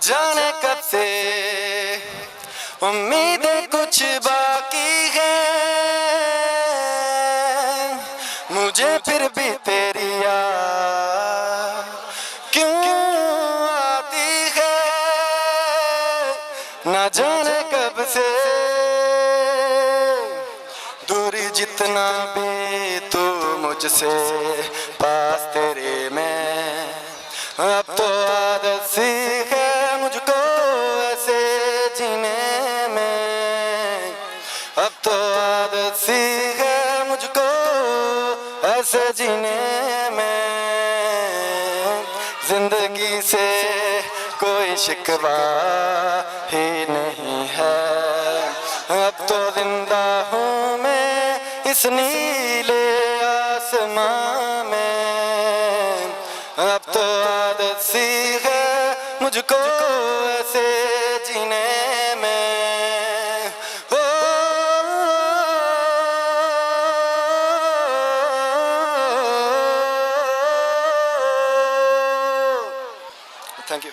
जाने कब से उम्मीदें कुछ बाकी है, मुझे फिर भी तेरी याद क्यों आती है। न जाने कब से दूरी जितना भी तू मुझसे पास तेरे में, अब तो आदत सी है मुझको ऐसे जीने में, अब तो आदत सी है मुझको ऐसे जीने में। जिंदगी से कोई शिकवा ही नहीं है, अब तो जिंदा हूँ मैं इस नीले आसमां में, अब तो आदत सी है मुझको ऐसे जीने में। ओ थैंक यू।